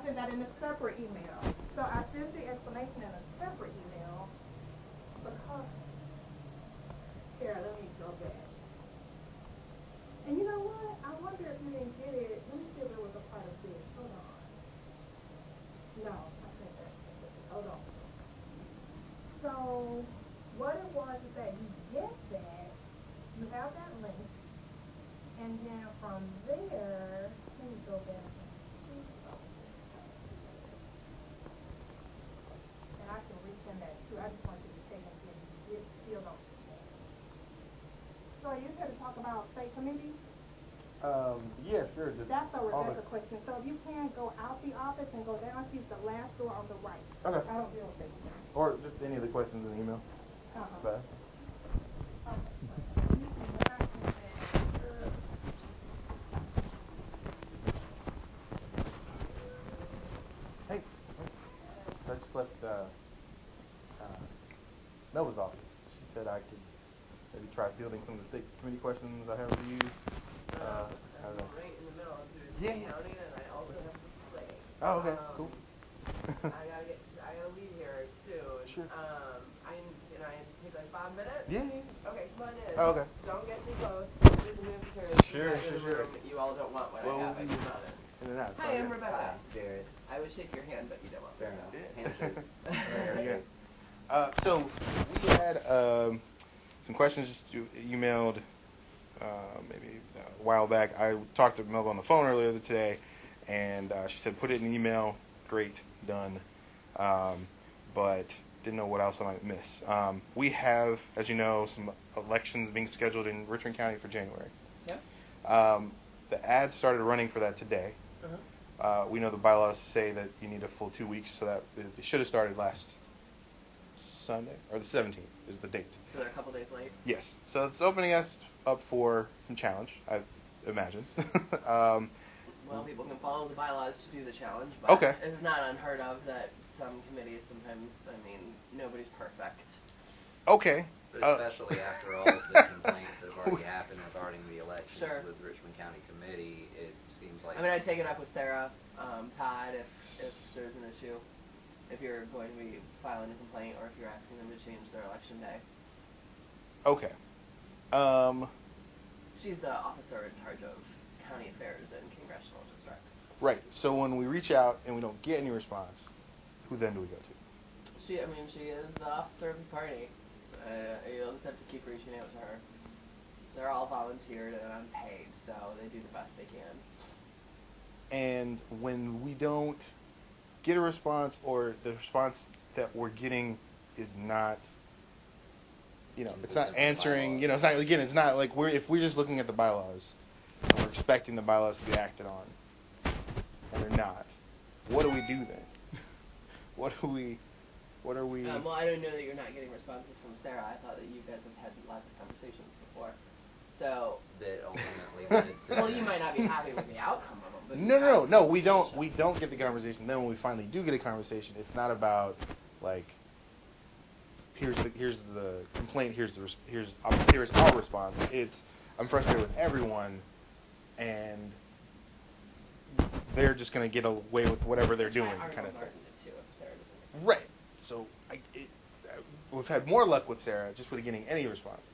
send that in a separate email. So I sent the explanation in a separate email because, here, let me go back. And you know what? I wonder if you didn't get it. Let me see if it was a part of this. Hold on. No, I sent that. Hold on. So what it was is that you get that, you have that link, and then from there, let me go back and see something. And I can resend that too. I just want you to take and see if you still don't see that. So are you here to talk about state committee? Yeah, sure. Just that's a Rebecca question. So if you can go out the office and go down, she's the last door on the right. Okay. I don't deal with it. Or just any of the questions in the email. Okay. Hey, I just left Melva's office. She said I could maybe try fielding some of the state committee questions I have for you. I'm right in the middle of doing counting, and I also have to play. Oh, okay, cool. I gotta leave here soon. Sure. Can I take like 5 minutes? Yeah. Okay, come on in. Oh, okay. Don't get too close. Sure. You all don't want what I have. I can promise. In and out. Hi, I'm Rebecca. Hi, Jared. I would shake your hand, but you don't want Fair me enough. to. Handshake. So we had some questions you emailed maybe a while back. I talked to Melva on the phone earlier today, and she said put it in an email. Great, done. But didn't know what else I might miss. We have, as you know, some elections being scheduled in Richmond County for January. Yep. The ads started running for that today. We know the bylaws say that you need a full 2 weeks, so that it should have started last Sunday, or the 17th is the date. So they're a couple days late? Yes. So it's opening us up for some challenge, I imagine. Well, people can follow the bylaws to do the challenge, but okay. It's not unheard of that some committees sometimes, nobody's perfect. Okay. But especially after all of the complaints that have already happened regarding the elections with Richmond County Committee, it seems like... I'd take it up with Sarah, Todd, if there's an issue. If you're going to be filing a complaint or if you're asking them to change their election day. Okay. She's the officer in charge of county affairs and congressional districts. Right. So when we reach out and we don't get any response, who then do we go to? She is the officer of the party. You'll just have to keep reaching out to her. They're all volunteered and unpaid, so they do the best they can. And when we don't get a response, or the response that we're getting is not, it's not answering, it's not, again, it's not like if we're just looking at the bylaws and we're expecting the bylaws to be acted on and they're not, what do we do then? What are we well, I don't know that you're not getting responses from Sarah. I thought that you guys have had lots of conversations before. So that ultimately led to well, you might not be happy with the outcome of them. But no, we don't get the conversation. Then when we finally do get a conversation, it's not about like here's the complaint, here's our response. It's I'm frustrated with everyone, and they're just gonna get away with whatever they're doing, kind of thing. Right. So we've had more luck with Sarah just with getting any response.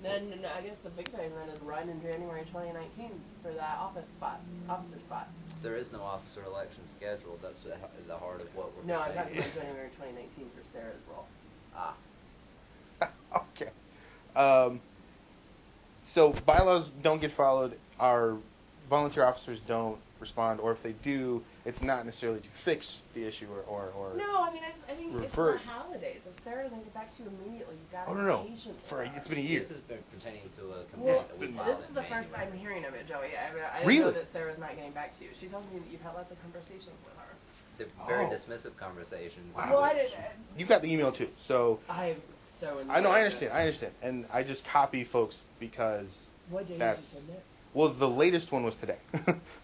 Then I guess the big thing then is run in January 2019 for that officer spot. There is no officer election scheduled. That's the heart of what we're No, I'm talking about January 2019 for Sarah's role. Okay. So bylaws don't get followed. Our volunteer officers don't respond, or if they do, it's not necessarily to fix the issue or no, I think revert. It's the holidays. If Sarah doesn't get back to you immediately, you've got to be patient. It's been a year. This has been pertaining to a complaint that we filed this is the first time hearing of it, Joey. I didn't really? know that Sarah's not getting back to you. She tells me that you've had lots of conversations with her. They're very dismissive conversations. Wow. Well, I didn't. You got the email too, so I'm so. I know. I understand, and I just copy folks because what day did you send it? Well, the latest one was today.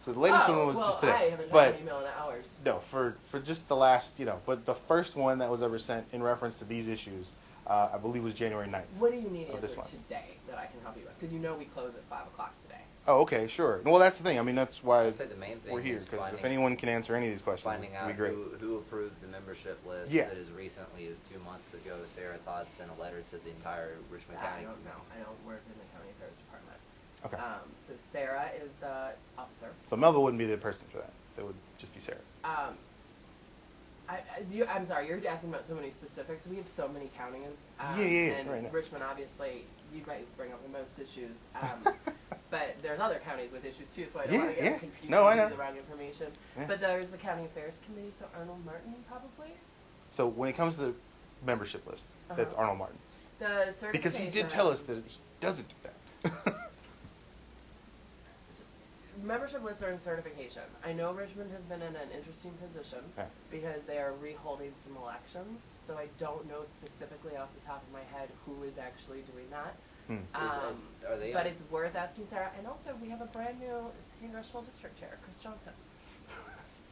So the latest one was just today. I haven't gotten an email in hours. No, for just the last, but the first one that was ever sent in reference to these issues, I believe was January 9th. What do you need answered today that I can help you with? Because we close at 5 o'clock today. Oh, okay, sure. Well, that's the thing. I mean, that's why I'd say the main thing we're here, is because if anyone can answer any of these questions, finding it'd out be great. who approved the membership list. Yeah. That as recently as 2 months ago, Sarah Todd sent a letter to the entire Richmond County. I don't know. I don't work in the county affairs department. Okay. So Sarah is the officer. So Melva wouldn't be the person for that. That would just be Sarah. I'm sorry, you're asking about so many specifics. We have so many counties. Yeah, And right now. Richmond, obviously, you guys bring up the most issues. But there's other counties with issues too, so I don't want to get confused No, I know. with the wrong information. Yeah. But there's the county affairs committee, so Arnold Martin probably. So when it comes to the membership list, that's Arnold Martin. The certification. Because he did tell us that he doesn't do that. Membership list and certification. I know Richmond has been in an interesting position because they are reholding some elections, so I don't know specifically off the top of my head who is actually doing that. Are they? But it's worth asking Sarah. And also, we have a brand new congressional district chair, Chris Johnson.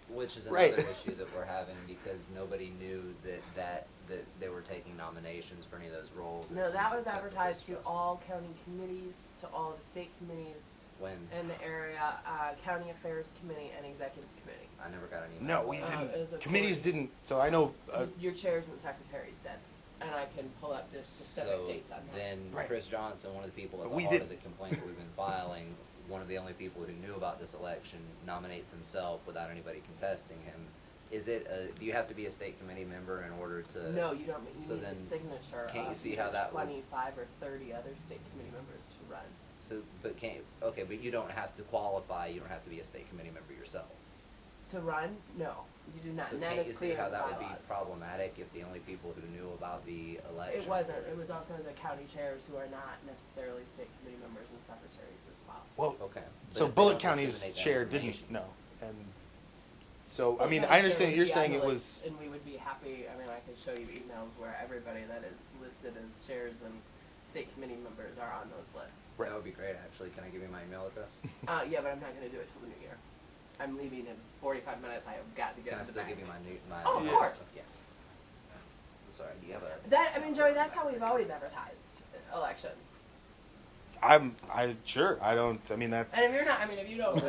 Which is another issue that we're having because nobody knew that they were taking nominations for any of those roles. No, that was advertised to all county committees, to all the state committees. When? In the area, county affairs committee and executive committee. I never got an email. No, we didn't. Committees didn't. So I know. Your chairs and secretaries did. And I can pull up the specific dates on that. Then Chris Johnson, one of the people at the heart of the complaint that we've been filing, one of the only people who knew about this election, nominates himself without anybody contesting him. Is it? Do you have to be a state committee member in order to? No, you don't. You so need then, the signature. Can't you see how that 25 or 30 other state committee members to run. So, but but you don't have to qualify. You don't have to be a state committee member yourself. To run? No, you do not. So and that can't is you see how that would be bylaws. problematic if the only people who knew about the election? It wasn't. It was also the county chairs who are not necessarily state committee members and secretaries as well. Well, okay. So Bullitt County's chair didn't know, and so I mean I understand you're saying it was. And we would be happy. I mean, I could show you emails where everybody that is listed as chairs and state committee members are on those lists. Right. That would be great, actually. Can I give you my email address? Yeah, but I'm not going to do it till the new year. I'm leaving in 45 minutes. I have got to get to the bank. Can I still give you my Oh, of course. Yeah. I'm sorry. Do you have a? I mean, Joey, that's how we've always advertised elections. Sure. I don't. I mean that's. And if you're not, I mean, if you don't.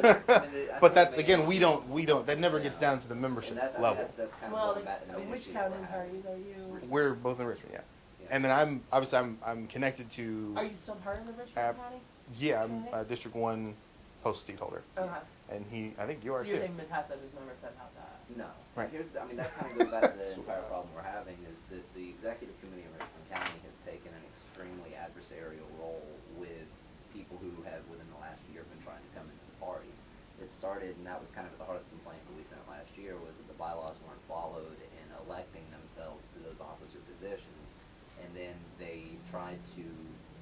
But that's again, we don't. That never gets down to the membership level. That's kind of well, going back to the which county parties are you? We're both in Richmond, yeah. And then I'm connected to. Are you still part of the Richmond County? Yeah, I'm District 1 post seat holder. Okay. And I think you are so you're too. saying Matessa, who's never said about that? No. Right. I mean, that kind of goes back to the entire problem we're having is that the executive committee in Richmond County has taken an extremely adversarial role with people who have, within the last year, been trying to come into the party. It started, and that was kind of at the heart of the complaint that we sent last year, was that the bylaws weren't followed in electing themselves to those officer positions. And then they tried to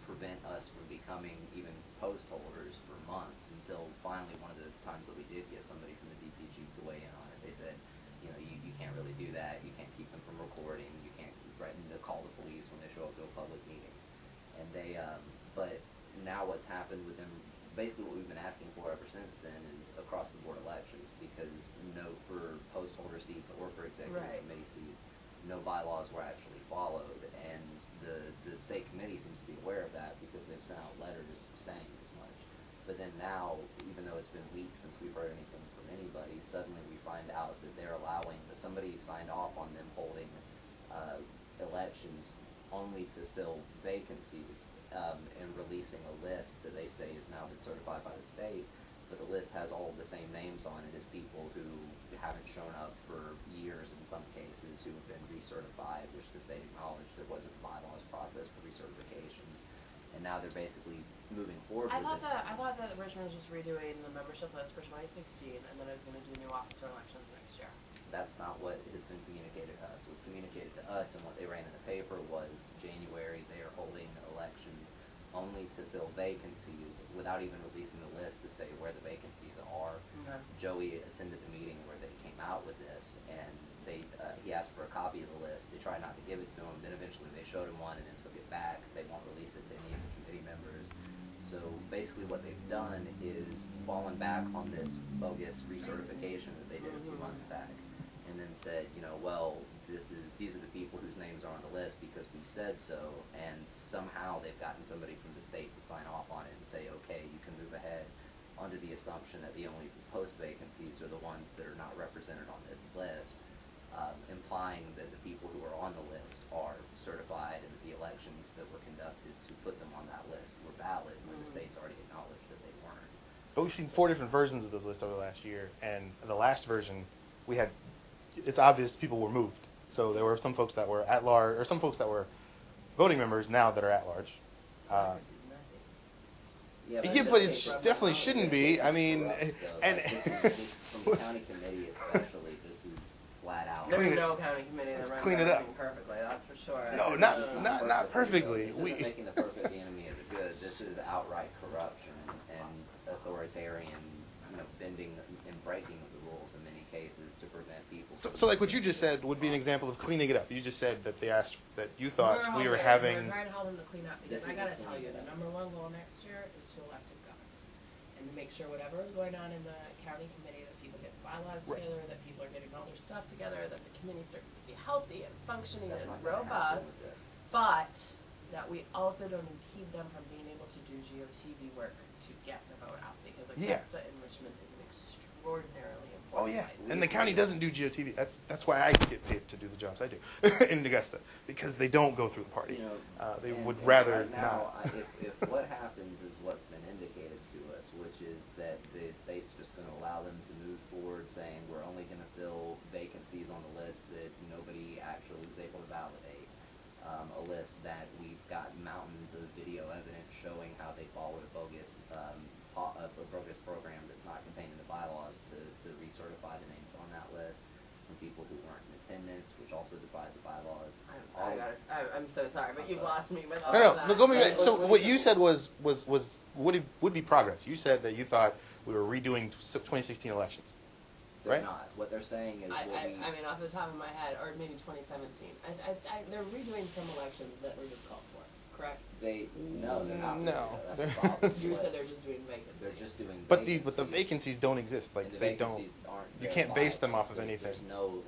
prevent us from becoming even post holders for months until finally one of the times that we did get somebody from the DPG to weigh in on it, they said, you can't really do that. You can't keep them from recording. You can't threaten to call the police when they show up to a public meeting. And they, but now what's happened with them, basically what we've been asking for ever since then is across the board elections, because for post holder seats or for executive committee seats, no bylaws were actually followed, and the state committee seems to be aware of that because they've sent out letters saying as much. But then now, even though it's been weeks since we've heard anything from anybody, suddenly we find out that they're allowing that somebody signed off on them holding elections only to fill vacancies and releasing a list that they say has now been certified by the state. But the list has all of the same names on it as people who haven't shown up for years in some cases, who have been recertified, which the state acknowledged there wasn't a bylaws process for recertification. And now they're basically moving forward with this. I thought that Richmond was just redoing the membership list for 2016, and then it was going to do new officer elections next year. That's not what has been communicated to us. What was communicated to us and what they ran in the paper was January they are holding elections only to fill vacancies without even releasing the list to say where the vacancies are. Okay. Joey attended the meeting where they came out with this, and he asked for a copy of the list. They tried not to give it to him, then eventually they showed him one and then took it back. They won't release it to any of the committee members. So basically what they've done is fallen back on this bogus recertification that they did a few months back, and then said, well, these are the people whose names are on the list because we said so, and somehow they've gotten somebody from the state to sign off on it and say, okay, you can move ahead. under the assumption that the only post vacancies are the ones that are not represented on this list, implying that the people who are on the list are certified and that the elections that were conducted to put them on that list were valid when the state's already acknowledged that they weren't. But we've seen 4 different versions of those lists over the last year, and the last version, we had, it's obvious people were moved. So there were some folks that were at large, or some folks that were voting members now that are at large. Yeah, But it definitely shouldn't be. I mean, and this, from the county committee especially, this is flat out. There's no county committee that runs clean it up everything perfectly. That's for sure. No, not perfectly. This isn't making the perfect the enemy of the good. This is outright corruption and authoritarian, bending and breaking of the rules in many cases to prevent people. So like what you just said would be an example of cleaning it up. You just said that they asked that you thought we were having. We're trying to help them to clean up because I got to tell you, the #1 goal next year is to elect a governor and to make sure whatever is going on in the county committee, that people get the bylaws together, that people are getting all their stuff together, that the committee starts to be healthy and functioning and robust, but that we also don't impede them from being able to do GOTV work to get the vote out, because Augusta and Richmond is an extraordinarily important place. And the county doesn't do GOTV. That's why I get paid to do the jobs I do in Augusta, because they don't go through the party. They would rather right now, not. If what happens is what's been indicated to us, which is that the state's just going to allow them to move forward saying we're only going to fill vacancies on the list that nobody actually was able to validate, a list that we've got mountains of video evidence showing how they followed a bogus program that's not contained in the bylaws to recertify the names on that list from people who weren't in attendance, which also defied the bylaws. I'm so sorry, but you've lost me with all No, of that. no, go back. So what you said would be progress. You said that you thought we were redoing 2016 elections. They're Right? not. What they're saying is I mean, off the top of my head, or maybe 2017. They're redoing some elections that were just called for, correct? No, they're not. No. That's the problem. You said they're just doing vacancies. They're just doing But vacancies. the vacancies don't exist. Like And the they don't. vacancies aren't You can't base them off of verifiable. anything. There's no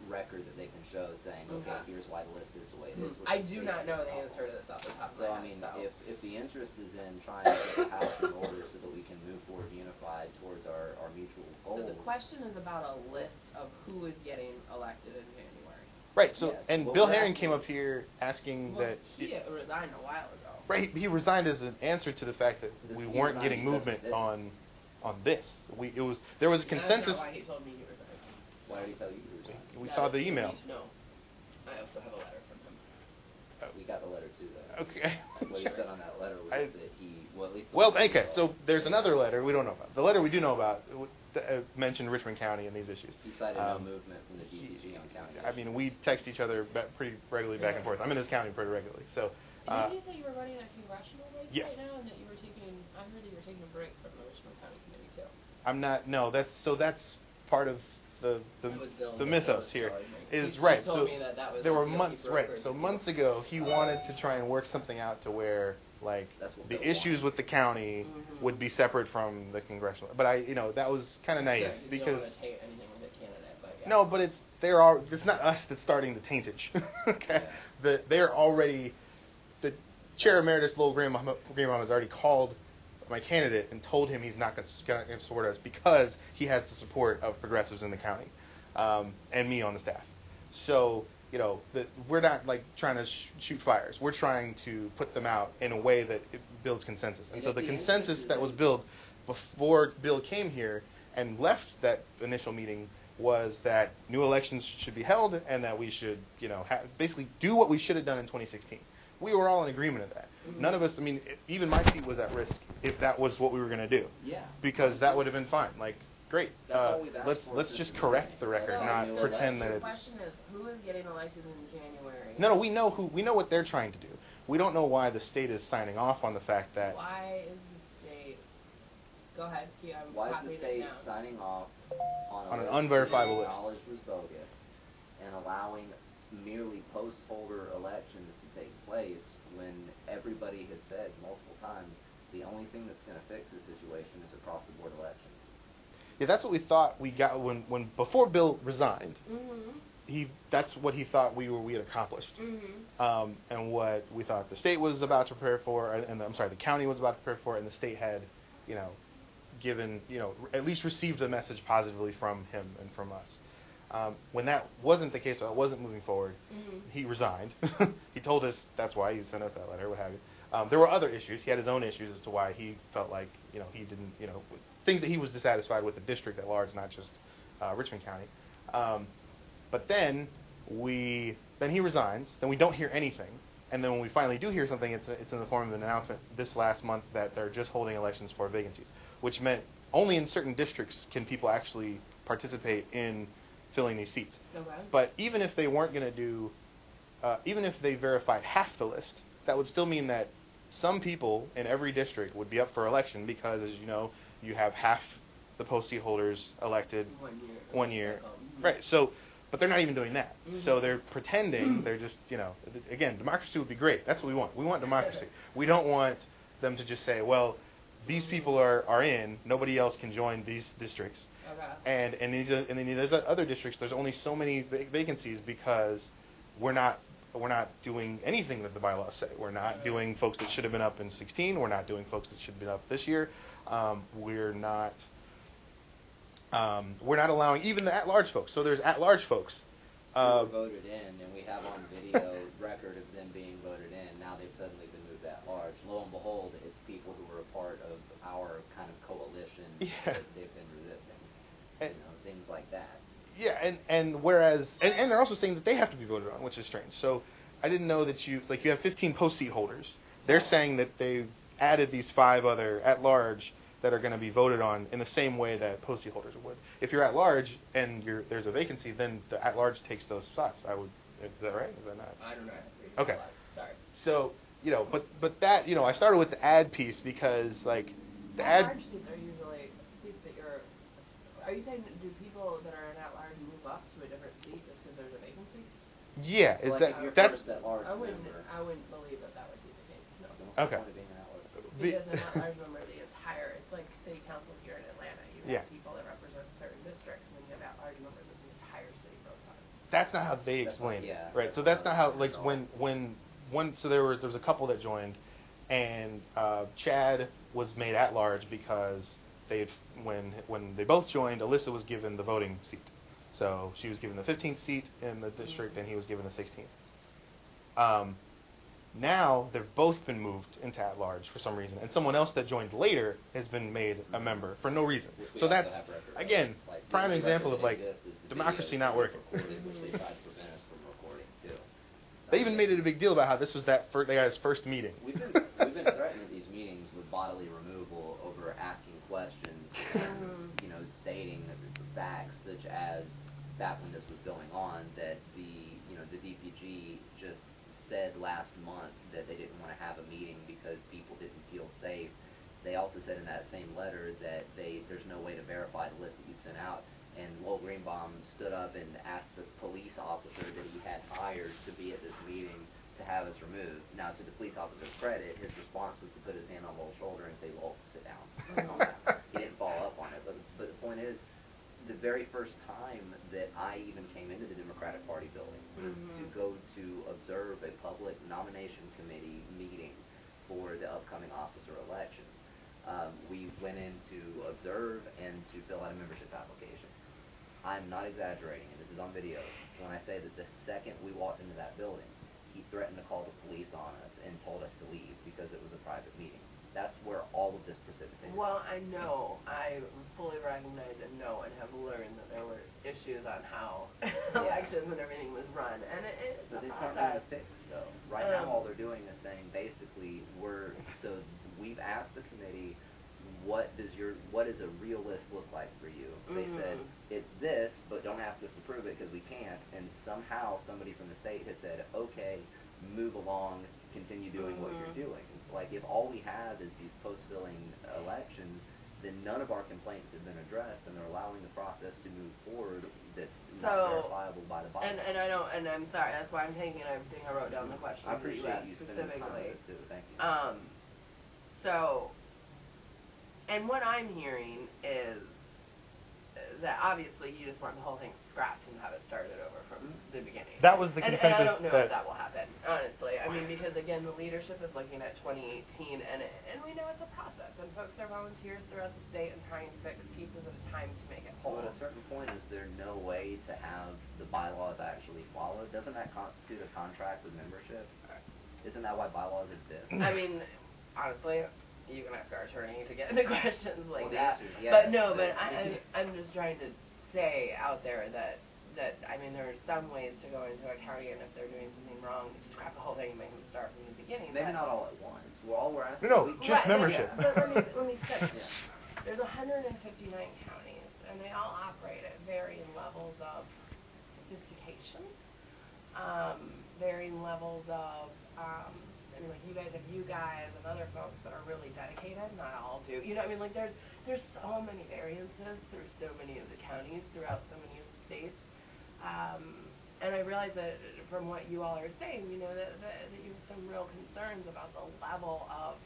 record that they can show saying, okay, here's why the list is the way it is. I do not know the answer to this off the top of So my I mean, head. if the interest is in trying to get the house in order so that we can move forward unified towards our mutual goal. So the question is about a list of who is getting elected in January. Right. So Yes. and Well, Bill we're Herring asking- came up here asking Well, that. he resigned a while ago. Right, he resigned as an answer to the fact that He we weren't resigned getting because of movement this. on this. There was a consensus. That's not why he told me he resigned. Why did he tell you to resign? We That saw is the what you email. need to know. I also have a letter from him. We got the letter too, though. Okay. What he said on that letter was that he, well, at least. the Well, one we okay. saw, So there's another letter we don't know about. The letter we do know about mentioned Richmond County and these issues. He cited no movement from the DPG on county. I mean, we text each other pretty regularly back and forth. I'm in this county pretty regularly, so. Did you say you were running a congressional race Yes. right now, and that you were taking? I heard that you were taking a break from the Richmond County Committee too. I'm not. No, that's part of the That was Bill mythos Nichols, here. so Is he right. told So me that was there were the months. broker Right. So deal. months ago, he wanted to try and work something out to where That's what the Bill issues wanted. with the county would be separate from the congressional. But that was kind of naive You don't want because to taint anything with a candidate, but yeah. no, but it's not us that's starting the taintage. Okay, Yeah. they're already the chair emeritus Lowell Graham has already called my candidate and told him he's not going to support us because he has the support of progressives in the county and me on the staff. So we're not trying to shoot fires. We're trying to put them out in a way that it builds consensus. And so the consensus that was built before Bill came here and left that initial meeting was that new elections should be held and that we should, basically do what we should have done in 2016. We were all in agreement of that. None of us, even my seat was at risk if that was what we were going to do. Yeah. Because that would have been fine. Great. That's all we've asked for Let's since just the correct the beginning. record, So- not so pretend the that it's. question is, who is getting elected in January? No, we know what they're trying to do. We don't know why the state is signing off on the fact that. Why is the state? Go ahead. I'm Why is copying the it state now. signing off on On an list unverifiable that list. knowledge was bogus and allowing merely post-holder elections to take place when everybody has said multiple times the only thing that's going to fix the situation is across-the-board elections? Yeah, that's what we thought we got when before Bill resigned. That's what he thought we had accomplished, and what we thought the state was about to prepare for, and the county was about to prepare for, and the state had, given, at least received the message positively from him and from us. When that wasn't the case, so I wasn't moving forward, he resigned. He told us that's why he sent us that letter, what have you. There were other issues. He had his own issues as to why he felt like, he didn't, things that he was dissatisfied with the district at large, not just Richmond County. But then he resigns, then we don't hear anything. And then when we finally do hear something, it's in the form of an announcement this last month that they're just holding elections for vacancies, which meant only in certain districts can people actually participate in filling these seats. Okay. But even if they weren't going to do, even if they verified half the list, that would still mean that some people in every district would be up for election because, as you know, you have half the post seat holders elected 1 year. Right. So, but they're not even doing that. So they're pretending, they're just, again, democracy would be great. That's what we want. We want democracy. We don't want them to just say, well, these people are in, nobody else can join these districts. Okay. And then there's other districts, there's only so many vacancies because we're not doing anything that the bylaws say. We're not doing folks that should have been up in 16. We're not doing folks that should have been up this year. We're not allowing even the at-large folks. So there's at-large folks. Who were voted in, and we have on video record of them being voted in. Now they've suddenly been moved at large. Lo and behold, it's people who were a part of our kind of coalition that they've been resisting. Things like that. Yeah, and whereas, and they're also saying that they have to be voted on, which is strange. So I didn't know that you have 15 post seat holders. They're saying that they've added these 5 other at-large that are going to be voted on in the same way that post seat holders would. If you're at-large and there's a vacancy, then the at-large takes those spots. Is that right? Is that not? I don't know. Okay. Sorry. So, but that, I started with the ad piece because, the At-large seats are usually seats that are you saying, do people that are in at-large move up to a different seat just because there's a vacancy? Yeah, So is like if you're that's first at large I wouldn't member, believe that would be the case, no. what's the Okay. point of being an at-large member? Because an at-large member, it's like city council here in Atlanta. You have Yeah. people that represent certain districts, and then you have at-large members of the entire city votes on it. That's not how they That's explained it, not- yeah, right? that's So that's not not how how it's so there was a couple that joined, and Chad was made at large because when they both joined, Alyssa was given the voting seat, so she was given the 15th seat in the district, and he was given the 16th. Now they've both been moved into at large for some reason, and someone else that joined later has been made a member for no reason. Which we So also that's have record of. again Like, prime the example record of that like exists is the democracy videos not that were working. recorded, which they tried to prevent us from recording too. They even made it a big deal about how this was that the guy's first meeting. We've been threatened at these meetings with bodily removal over asking questions and stating facts such as back when this was going on that the DPG just said last month that they didn't want to have a meeting because people didn't feel safe. They also said in that same letter that there's no way to verify the list that you sent out. And Lowell Greenbaum stood up and asked the police officer that he had hired to be at this meeting to have us removed. Now, to the police officer's credit, his response was to put his hand on Lowell's shoulder and say, "Lowell, sit down." He didn't follow up on it. But the point is, the very first time that I even came into the Democratic Party building was to go to observe a public nomination committee meeting for the upcoming officer elections. We went in to observe and to fill out a membership application. I'm not exaggerating, and this is on video, when I say that the second we walked into that building, he threatened to call the police on us and told us to leave because it was a private meeting. That's where all of this precipitated. Well, I fully recognize and know and have learned that there were issues on how elections and everything was run, and it's a But it's process. not being fixed, though. Right now, all they're doing is saying basically we've asked the committee, what does a real list look like for you? They said it's this, but don't ask us to prove it because we can't. And somehow somebody from the state has said, okay, move along, continue doing what you're doing. Like, if all we have is these post-filling elections, then none of our complaints have been addressed, and they're allowing the process to move forward that's not verifiable by the bylaws. And I don't, and I'm sorry, that's why I'm taking everything. I wrote down the questions I that you appreciate asked you spending this time specifically. with us too. Thank you. So, and what I'm hearing is that obviously you just want the whole thing scrapped and have it started over from the beginning. That was the And I consensus don't know that. if that will happen, honestly. I mean, because again, the leadership is looking at 2018, and we know it's a process, and folks are volunteers throughout the state and trying to fix pieces at a time to make it So whole. at a certain point, is there no way to have the bylaws actually followed? Doesn't that constitute a contract with membership? Isn't that why bylaws exist? I mean, honestly, you can ask our attorney to get into questions like Well, the that. answer is yes, But no, but- I'm just trying to say out there that I mean, there are some ways to go into a county, and if they're doing something wrong, scrap the whole thing and make them start from the beginning. Maybe not all at once. Well, all we're asking No, is just Right, membership. But let me finish. Yeah. There's 159 counties, and they all operate at varying levels of sophistication, varying levels of, I mean, like you guys and other folks that are really dedicated, not all do. You know, I mean, like there's so many variances through so many of the counties throughout so many of the states. And I realize that from what you all are saying, you know, that you have some real concerns about the level of,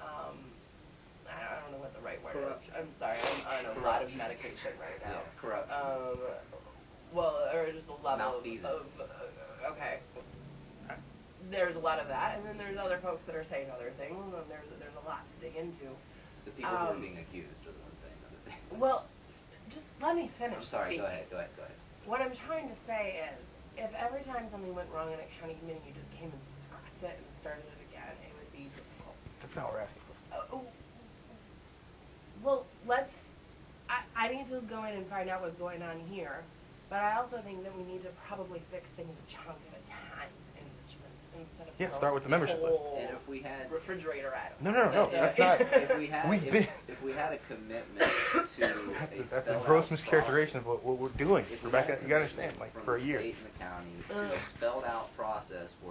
I don't know what the right word Corruption. is. I'm sorry, I'm on a lot of medication right now. Yeah, corruption. Well, or just the level Malfeasance. okay. There's a lot of that, and then there's other folks that are saying other things, and there's a lot to dig into. The people who are being accused are the ones saying other things. Well, just let me finish. I'm sorry, speaking. go ahead. What I'm trying to say is, if every time something went wrong in a county committee, you just came and scrapped it and started it again, it would be difficult. That's not what we're asking for. Well, I need to go in and find out what's going on here, but I also think that we need to probably fix things a chunk at a time in Richmond instead of Yeah, start with the membership list. whole And if we had refrigerator at 'em. No, that's not. if we had We've been. if we had a commitment to That's a spelled gross out mischaracterization of what we're doing, If we Rebecca. had a You gotta understand, commitment like from for a the year. state and the county to a spelled out process for